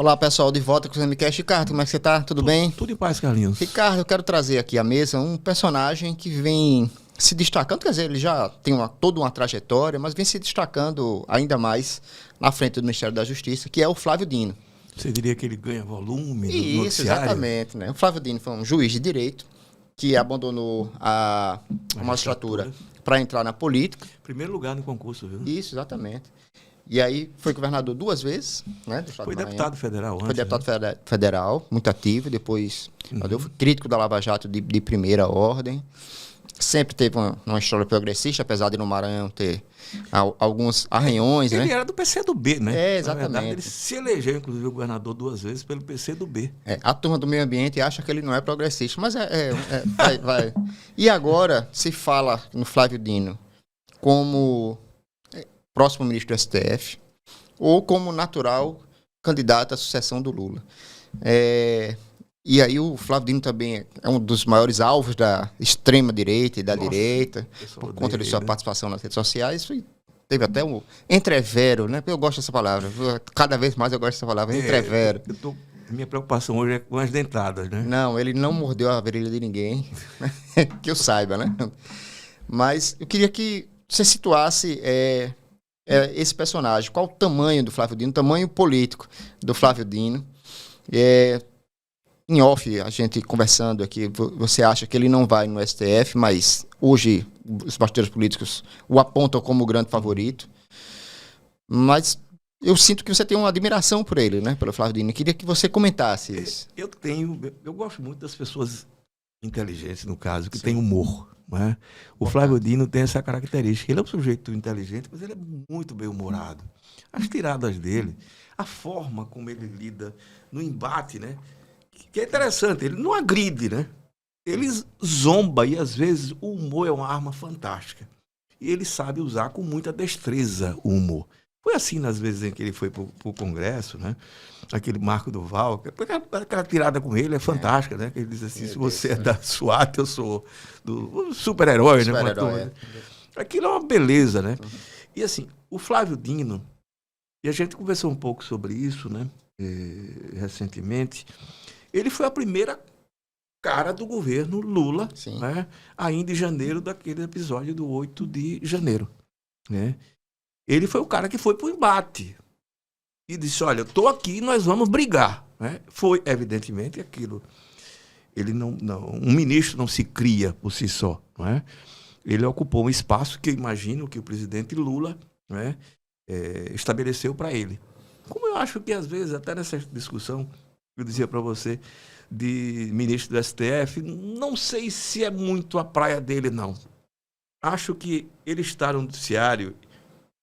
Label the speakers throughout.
Speaker 1: Olá, pessoal, de volta com o MCast. Ricardo, como é que você tá? Tudo bem?
Speaker 2: Tudo em paz, Carlinhos.
Speaker 1: Ricardo, eu quero trazer aqui à mesa um personagem que vem se destacando, quer dizer, ele já tem toda uma trajetória, mas vem se destacando ainda mais na frente do Ministério da Justiça, que é o Flávio Dino.
Speaker 2: Você diria que ele ganha volume no
Speaker 1: Isso,
Speaker 2: noticiário?
Speaker 1: exatamente, né? O Flávio Dino foi um juiz de direito que abandonou a magistratura para entrar na política.
Speaker 2: Primeiro lugar no concurso, viu?
Speaker 1: Isso, exatamente. E aí foi governador 2 vezes, né? Do estado
Speaker 2: Foi
Speaker 1: do Maranhão.
Speaker 2: deputado federal antes.
Speaker 1: Foi deputado federal, muito ativo, depois
Speaker 2: Uhum.
Speaker 1: foi crítico da Lava Jato de primeira ordem. Sempre teve uma história progressista, apesar de no Maranhão ter alguns arranhões,
Speaker 2: Ele
Speaker 1: né?
Speaker 2: era do PCdoB, né?
Speaker 1: É, exatamente.
Speaker 2: Na verdade, ele se elegeu, inclusive, o governador 2 vezes pelo PCdoB.
Speaker 1: A turma do meio ambiente acha que ele não é progressista, mas vai. E agora se fala no Flávio Dino como próximo ministro do STF ou como natural candidato à sucessão do Lula. E aí o Flávio Dino também é um dos maiores alvos da extrema-direita e da direita, por conta de sua participação nas redes sociais. Teve até um entrevero, né? Eu gosto dessa palavra. Cada vez mais eu gosto dessa palavra, entrevero.
Speaker 2: Minha preocupação hoje é com as dentadas, né?
Speaker 1: Não, ele não mordeu a virilha de ninguém, que eu saiba, né? Mas eu queria que você situasse esse personagem. Qual o tamanho do Flávio Dino, o tamanho político do Flávio Dino. Em off, a gente conversando aqui, você acha que ele não vai no STF, mas hoje os bastidores políticos o apontam como o grande favorito. Mas eu sinto que você tem uma admiração por ele, né? Pelo Flávio Dino. Eu queria que você comentasse isso.
Speaker 2: Eu gosto muito das pessoas inteligentes, no caso, que têm humor. Né? O Flávio Dino tem essa característica. Ele é um sujeito inteligente, mas ele é muito bem-humorado. As tiradas dele, a forma como ele lida no embate, né? Que é interessante, ele não agride, né? Ele zomba e, às vezes, o humor é uma arma fantástica. E ele sabe usar com muita destreza o humor. Foi assim nas vezes em que ele foi para o Congresso, né? Aquele Marco Duval, aquela tirada com ele é fantástica, né? Que ele diz assim, se você é da SWAT, eu sou do super-herói, né? Aquilo é uma beleza, né? E assim, o Flávio Dino, e a gente conversou um pouco sobre isso, né? Recentemente, ele foi a primeira cara do governo Lula, né? Ainda em janeiro, daquele episódio do 8 de janeiro, né? Ele foi o cara que foi para o embate e disse, olha, eu estou aqui, nós vamos brigar. Né? Foi, evidentemente, aquilo. Um ministro não se cria por si só. Não é? Ele ocupou um espaço que eu imagino que o presidente Lula, né, estabeleceu para ele. Como eu acho que, às vezes, até nessa discussão, eu dizia para você, de ministro do STF, não sei se é muito a praia dele, não. Acho que ele está no noticiário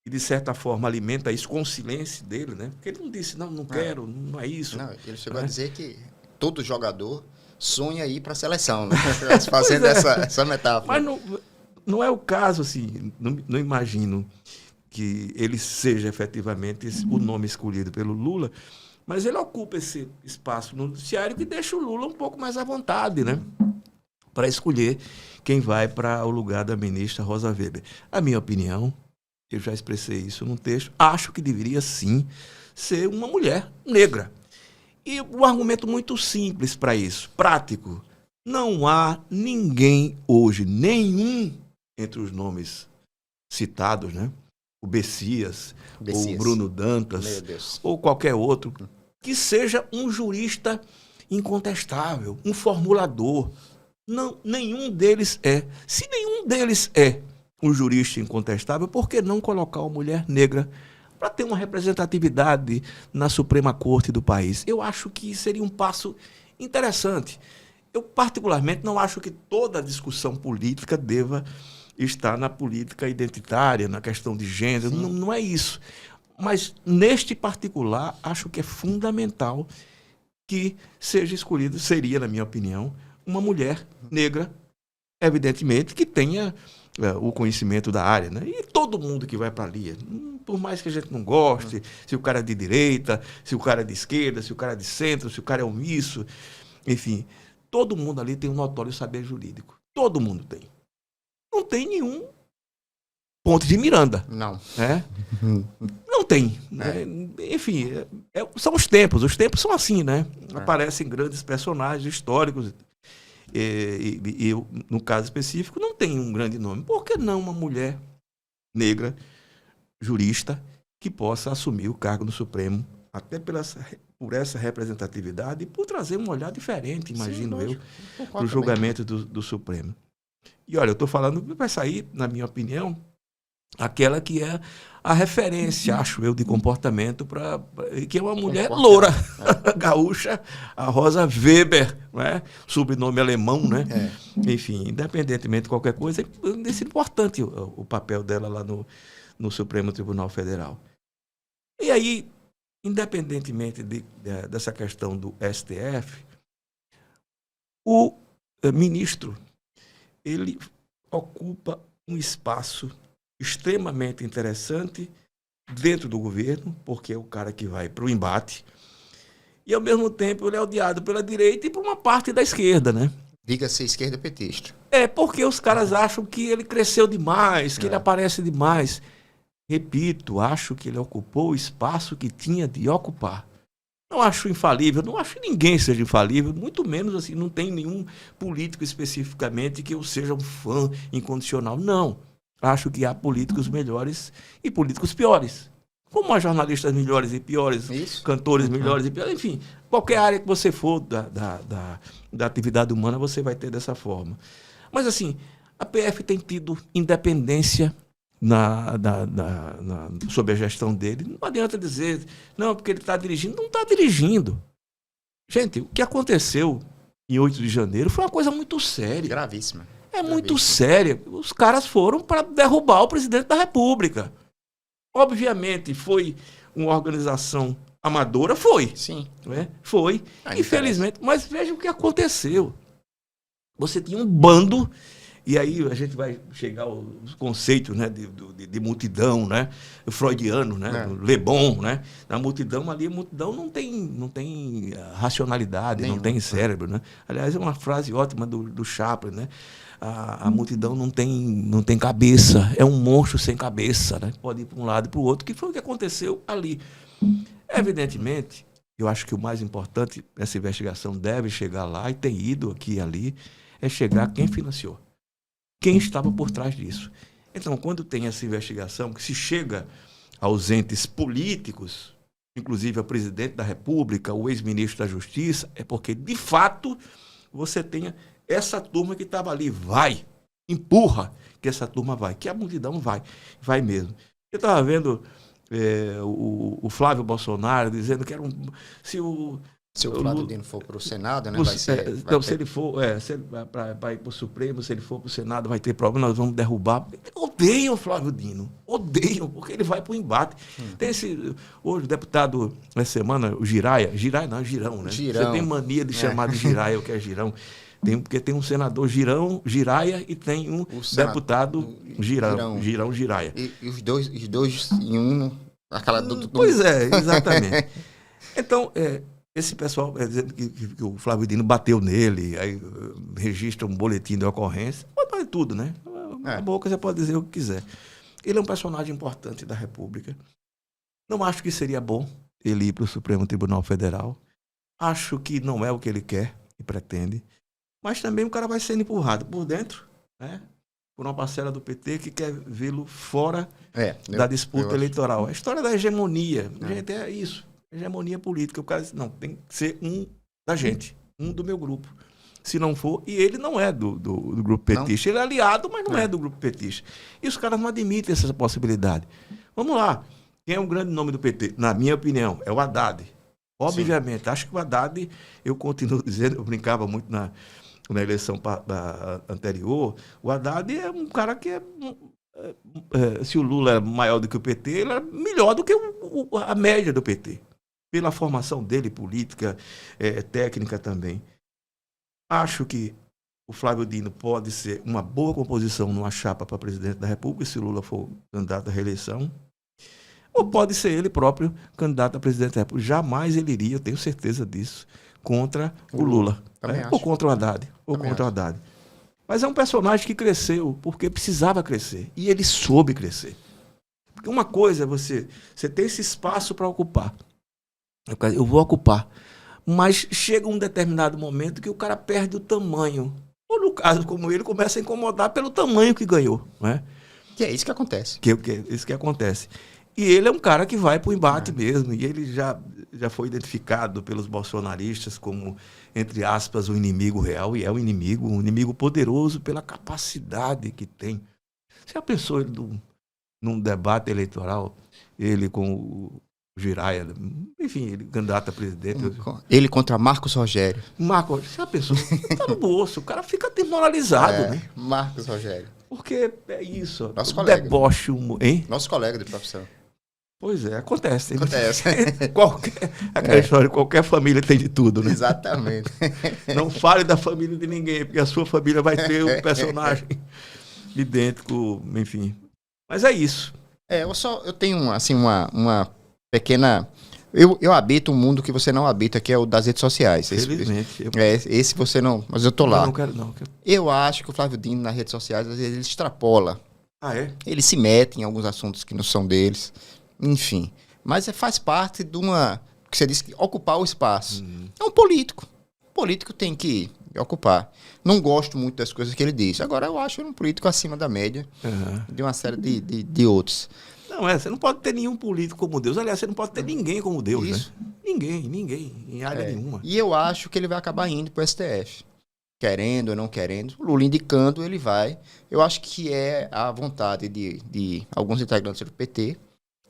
Speaker 2: e, de certa forma, alimenta isso com o silêncio dele, né? Porque ele não disse, não quero, não é isso.
Speaker 1: Não, ele chegou a dizer que todo jogador sonha ir para a seleção, né? Fazendo essa metáfora.
Speaker 2: Mas não é o caso, assim, não imagino que ele seja efetivamente o nome escolhido pelo Lula, mas ele ocupa esse espaço no noticiário que deixa o Lula um pouco mais à vontade, né? Para escolher quem vai para o lugar da ministra Rosa Weber. A minha opinião, eu já expressei isso no texto, acho que deveria sim ser uma mulher negra. E um argumento muito simples para isso, prático. Não há ninguém hoje, nenhum entre os nomes citados, né? O Bessias, ou o Bruno Dantas, ou qualquer outro, que seja um jurista incontestável, um formulador. Não, nenhum deles é. Se nenhum deles é um jurista incontestável, por que não colocar uma mulher negra para ter uma representatividade na Suprema Corte do país? Eu acho que seria um passo interessante. Eu, particularmente, não acho que toda a discussão política deva estar na política identitária, na questão de gênero. Não é isso. Mas, neste particular, acho que é fundamental que seja escolhido, seria, na minha opinião, uma mulher negra, evidentemente, que tenha o conhecimento da área, né? E todo mundo que vai para ali, por mais que a gente não goste, se o cara é de direita, se o cara é de esquerda, se o cara é de centro, se o cara é omisso, enfim, todo mundo ali tem um notório saber jurídico. Todo mundo tem. Não tem nenhum ponto de Miranda.
Speaker 1: Não.
Speaker 2: Né? Não tem. Né? Enfim, são os tempos são assim, né? Aparecem grandes personagens históricos e no caso específico, não tem um grande nome. Por que não uma mulher negra, jurista, que possa assumir o cargo no Supremo, até por essa representatividade e por trazer um olhar diferente, imagino eu, para o julgamento do Supremo. E olha, eu estou falando, vai sair, na minha opinião, aquela que é a referência, acho eu, de comportamento, que é uma mulher loura, gaúcha, a Rosa Weber, né? Sobrenome alemão, né? Enfim, independentemente de qualquer coisa, é importante o papel dela lá no Supremo Tribunal Federal. E aí, independentemente dessa questão do STF, o ministro, ele ocupa um espaço extremamente interessante dentro do governo, porque é o cara que vai para o embate, e ao mesmo tempo ele é odiado pela direita e por uma parte da esquerda, né?
Speaker 1: Diga-se esquerda petista.
Speaker 2: Porque os caras acham que ele cresceu demais, que ele aparece demais. Repito, acho que ele ocupou o espaço que tinha de ocupar. Não acho infalível, não acho que ninguém seja infalível, muito menos assim, não tem nenhum político especificamente que eu seja um fã incondicional. Não. Acho que há políticos melhores e políticos piores. Como há jornalistas melhores e piores, cantores melhores e piores, enfim, qualquer área que você for da atividade humana, você vai ter dessa forma. Mas assim, a PF tem tido independência sob a gestão dele. Não adianta dizer, não, porque ele está dirigindo. Não está dirigindo. Gente, o que aconteceu em 8 de janeiro foi uma coisa muito séria.
Speaker 1: Gravíssima.
Speaker 2: Muito séria. Os caras foram para derrubar o presidente da República. Obviamente, foi uma organização amadora? Foi.
Speaker 1: Sim.
Speaker 2: Né? Foi. Infelizmente. Mas veja o que aconteceu. Você tinha um bando, e aí a gente vai chegar aos conceitos, né, de multidão, né, freudiano, né, Le Bon, né, na multidão ali, a multidão não tem racionalidade, não tem cérebro, né. Aliás, é uma frase ótima do Chaplin, né, a multidão não tem cabeça, é um monstro sem cabeça, né, pode ir para um lado e para o outro, que foi o que aconteceu ali. Evidentemente, eu acho que o mais importante, essa investigação deve chegar lá, e tem ido aqui e ali, é chegar quem financiou. Quem estava por trás disso. Então, quando tem essa investigação, que se chega aos entes políticos, inclusive ao presidente da República, o ex-ministro da Justiça, é porque, de fato, você tenha essa turma que estava ali, empurra que essa turma vai, que a multidão vai mesmo. Eu estava vendo o Flávio Bolsonaro dizendo que era se o
Speaker 1: Flávio Dino for para o Senado, né,
Speaker 2: se ele for para ir para o Supremo, se ele for para o Senado, vai ter problema, nós vamos derrubar. Odeiam o Flávio Dino, porque ele vai para o embate. Tem hoje o deputado, essa semana, o Girão, né? Girão. Você tem mania de chamar de Giraia, o que é Girão. Porque tem um senador Giraia e tem um deputado Giraia.
Speaker 1: E os dois em um, aquela
Speaker 2: Pois é, exatamente. Então, esse pessoal dizendo que o Flávio Dino bateu nele, aí registra um boletim de ocorrência, pode tudo, né? Na boca você pode dizer o que quiser. Ele é um personagem importante da República. Não acho que seria bom ele ir para o Supremo Tribunal Federal. Acho que não é o que ele quer e pretende. Mas também o cara vai sendo empurrado por dentro, né? Por uma parcela do PT que quer vê-lo fora da disputa eleitoral. A história da hegemonia, gente, é isso. Hegemonia política. O cara diz, não, tem que ser um da gente, um do meu grupo. Se não for, e ele não é do grupo petista, ele é aliado, mas não é do grupo petista. E os caras não admitem essa possibilidade. Vamos lá. Quem é o grande nome do PT? Na minha opinião, é o Haddad. Obviamente, sim. Acho que o Haddad, eu continuo dizendo, eu brincava muito na eleição anterior, o Haddad é um cara que se o Lula é maior do que o PT, ele é melhor do que a média do PT. Pela formação dele, política, técnica também. Acho que o Flávio Dino pode ser uma boa composição numa chapa para presidente da República, se o Lula for candidato à reeleição. Ou pode ser ele próprio candidato a presidente da República. Jamais ele iria, eu tenho certeza disso, contra o Lula. Ou contra o Haddad. Mas é um personagem que cresceu porque precisava crescer. E ele soube crescer. Porque uma coisa é você tem esse espaço para ocupar. Eu vou ocupar. Mas chega um determinado momento que o cara perde o tamanho. Ou no caso como ele, começa a incomodar pelo tamanho que ganhou. Né?
Speaker 1: Que é isso que acontece.
Speaker 2: Isso que acontece. E ele é um cara que vai para o embate mesmo. E ele já foi identificado pelos bolsonaristas como, entre aspas, o inimigo real. E é um inimigo poderoso pela capacidade que tem. Você já pensou ele num debate eleitoral, ele com o Jiraya, enfim, ele candidato a presidente.
Speaker 1: Ele contra Marcos Rogério.
Speaker 2: Marcos, você já pensou? Tá no bolso, o cara fica desmoralizado, né?
Speaker 1: Marcos Rogério.
Speaker 2: Porque é isso.
Speaker 1: Nosso colega.
Speaker 2: Deboche, hein?
Speaker 1: Nosso colega de profissão.
Speaker 2: Pois é, acontece.
Speaker 1: Acontece.
Speaker 2: Aquela história, qualquer família tem de tudo, né?
Speaker 1: Exatamente.
Speaker 2: Não fale da família de ninguém, porque a sua família vai ter um personagem idêntico, enfim. Mas é isso.
Speaker 1: Eu tenho, assim, uma pequena... Eu habito um mundo que você não habita, que é o das redes sociais.
Speaker 2: Felizmente.
Speaker 1: Esse você não... Mas eu tô lá.
Speaker 2: Eu não quero, não.
Speaker 1: Eu acho que o Flávio Dino, nas redes sociais, às vezes ele extrapola.
Speaker 2: Ah, é?
Speaker 1: Ele se mete em alguns assuntos que não são deles. Enfim. Mas faz parte de uma... que você disse que ocupar o espaço. É um político. O político tem que ocupar. Não gosto muito das coisas que ele disse. Agora, eu acho ele um político acima da média de uma série de outros.
Speaker 2: Não, você não pode ter nenhum político como Deus. Aliás, você não pode ter ninguém como Deus,
Speaker 1: Isso.
Speaker 2: né? Ninguém, em área nenhuma.
Speaker 1: E eu acho que ele vai acabar indo pro STF. Querendo ou não querendo. O Lula indicando, ele vai. Eu acho que é a vontade de alguns integrantes do PT,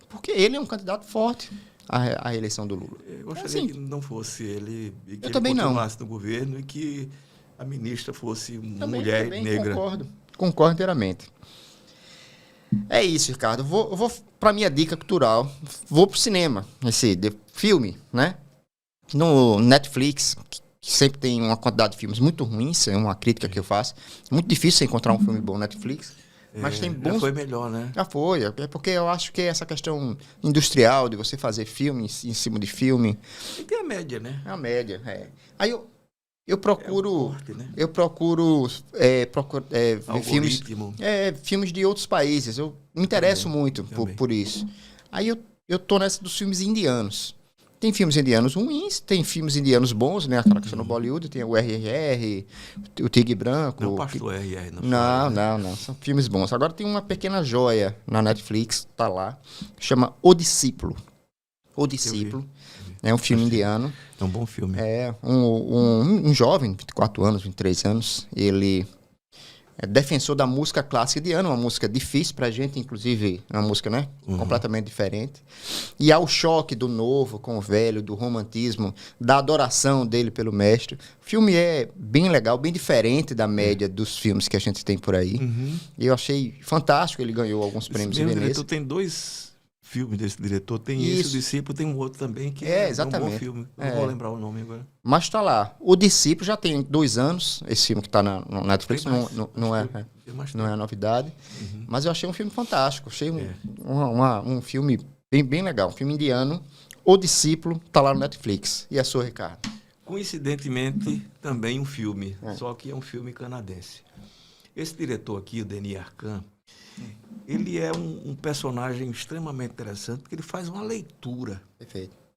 Speaker 1: porque ele é um candidato forte à reeleição do Lula.
Speaker 2: Eu gostaria que não fosse ele, e que ele
Speaker 1: também
Speaker 2: continuasse no governo e que a ministra fosse uma mulher negra.
Speaker 1: Concordo inteiramente. É isso, Ricardo. Eu vou para minha dica cultural. Vou pro cinema. Filme, né? No Netflix, que sempre tem uma quantidade de filmes muito ruins, é uma crítica que eu faço. Muito difícil encontrar um filme bom no Netflix. Mas tem bons...
Speaker 2: Já foi melhor, né?
Speaker 1: Já foi. É porque eu acho que essa questão industrial de você fazer filme em cima de filme...
Speaker 2: E tem a média, né?
Speaker 1: É a média, Aí eu procuro...
Speaker 2: corte, né?
Speaker 1: Eu procuro ver filmes de outros países. Eu me interesso muito por isso. Aí eu tô nessa dos filmes indianos. Tem filmes indianos ruins, tem filmes indianos bons, né? Aquela questão no Bollywood, tem o RRR, o Tigre Branco.
Speaker 2: Não, pastor RR, não.
Speaker 1: Não. São filmes bons. Agora tem uma pequena joia na Netflix, tá lá, chama O Discípulo. O Discípulo. É um filme indiano.
Speaker 2: É um bom filme.
Speaker 1: É um jovem, 24 anos, 23 anos, ele é defensor da música clássica indiana, uma música difícil pra gente, inclusive, é uma música, né? Completamente diferente. E há o choque do novo com o velho, do romantismo, da adoração dele pelo mestre. O filme é bem legal, bem diferente da média dos filmes que a gente tem por aí. E eu achei fantástico, ele ganhou alguns prêmios em Veneza.
Speaker 2: Diretor tem 2 filmes desse diretor, tem esse, O Discípulo, tem um outro também que é
Speaker 1: exatamente.
Speaker 2: Um bom filme. Não vou lembrar o nome agora.
Speaker 1: Mas tá lá. O Discípulo já tem 2 anos, esse filme que tá no Netflix, não é novidade. Mas eu achei um filme fantástico, achei um filme bem legal, um filme indiano. O Discípulo tá lá no Netflix. E a sua, Ricardo?
Speaker 2: Coincidentemente, também um filme, só que é um filme canadense. Esse diretor aqui, o Denis Arcand, ele é um personagem extremamente interessante, porque ele faz uma leitura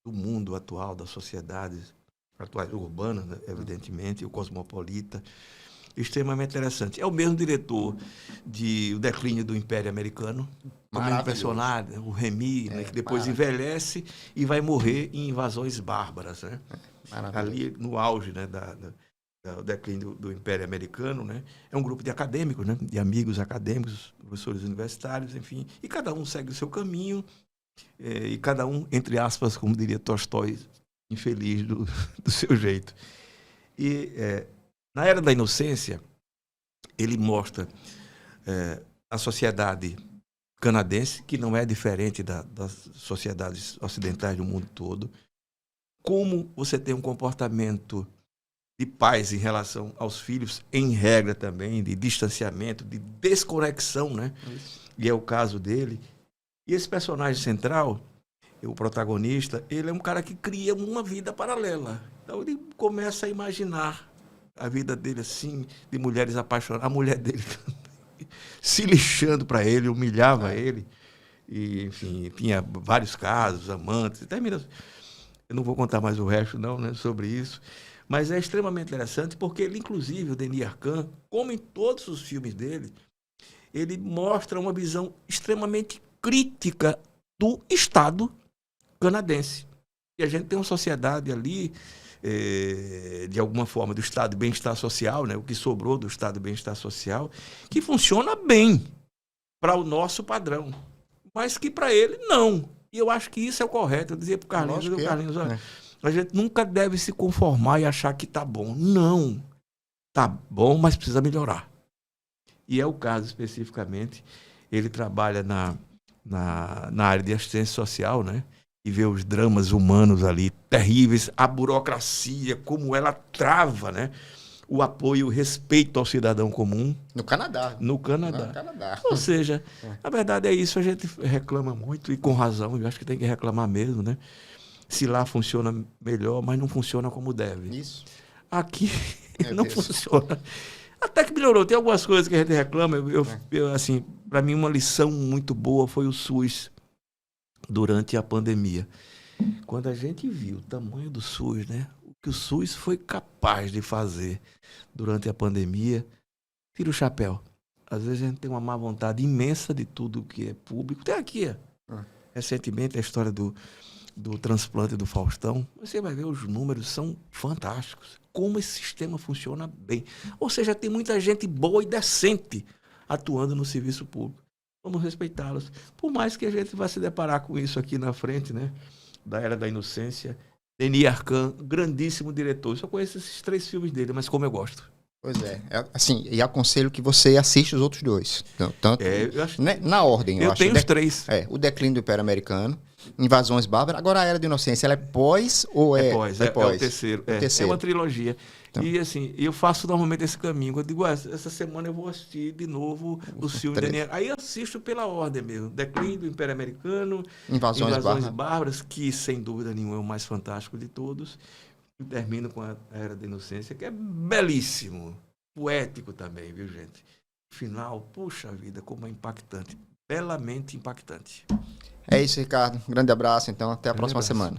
Speaker 2: do mundo atual, das sociedades atuais, urbanas, né, evidentemente, o cosmopolita, extremamente interessante. É o mesmo diretor de O Declínio do Império Americano, o mesmo personagem, o Remy, né, que depois envelhece e vai morrer em invasões bárbaras, né? Ali no auge, né, o declínio do Império Americano, né? É um grupo de acadêmicos, né? De amigos acadêmicos, professores universitários, enfim, e cada um segue o seu caminho, e cada um, entre aspas, como diria Tolstói, infeliz do seu jeito. E na Era da Inocência, ele mostra a sociedade canadense, que não é diferente das sociedades ocidentais do mundo todo, como você tem um comportamento de pais em relação aos filhos, em regra também, de distanciamento, de desconexão, né? Isso. E é o caso dele. E esse personagem central, o protagonista, ele é um cara que cria uma vida paralela. Então ele começa a imaginar a vida dele assim, de mulheres apaixonadas. A mulher dele se lixando para ele, humilhava ele. E, enfim, tinha vários casos, amantes, termina. Eu não vou contar mais o resto, não, né, sobre isso. Mas é extremamente interessante porque ele, inclusive, o Denis Arcand, como em todos os filmes dele, ele mostra uma visão extremamente crítica do Estado canadense. E a gente tem uma sociedade ali, de alguma forma, do Estado de bem-estar social, né, o que sobrou do Estado de bem-estar social, que funciona bem para o nosso padrão, mas que para ele não. E eu acho que isso é o correto. Eu dizia para o Carlinhos, olha, a gente nunca deve se conformar e achar que está bom. Não. Está bom, mas precisa melhorar. E é o caso especificamente. Ele trabalha na área de assistência social, né? E vê os dramas humanos ali terríveis, a burocracia, como ela trava, né? O apoio, o respeito ao cidadão comum.
Speaker 1: No Canadá.
Speaker 2: No Canadá. Ou seja, a verdade é isso, a gente reclama muito, e com razão, eu acho que tem que reclamar mesmo, né? Se lá funciona melhor, mas não funciona como deve.
Speaker 1: Isso.
Speaker 2: Aqui não funciona. Até que melhorou. Tem algumas coisas que a gente reclama. Assim, para mim, uma lição muito boa foi o SUS durante a pandemia. Quando a gente viu o tamanho do SUS, né? O que o SUS foi capaz de fazer durante a pandemia, tira o chapéu. Às vezes a gente tem uma má vontade imensa de tudo que é público. Tem aqui, recentemente, a história do transplante do Faustão. Você vai ver, os números são fantásticos. Como esse sistema funciona bem. Ou seja, tem muita gente boa e decente atuando no serviço público. Vamos respeitá-los. Por mais que a gente vá se deparar com isso aqui na frente, né? Da Era da Inocência. Denis Arcand, grandíssimo diretor. Eu só conheço esses 3 filmes dele, mas como eu gosto.
Speaker 1: Pois é. Assim, e aconselho que você assista os outros 2. Tanto,
Speaker 2: eu acho,
Speaker 1: né, na ordem, eu acho.
Speaker 2: Eu tenho os 3.
Speaker 1: O Declínio do Império Americano, Invasões Bárbaras. Agora, a Era da Inocência, ela é pós ou é...
Speaker 2: É o terceiro. É uma trilogia. Então. E assim, eu faço normalmente esse caminho. Eu digo, essa semana eu vou assistir de novo os filmes. Aí eu assisto pela ordem mesmo. Declínio do Império Americano, Invasões Bárbaras, que sem dúvida nenhuma é o mais fantástico de todos. E termino com a Era da Inocência, que é belíssimo. Poético também, viu, gente? Final, puxa vida, como é impactante. Belamente impactante.
Speaker 1: É isso, Ricardo. Um grande abraço, então. Até a próxima semana.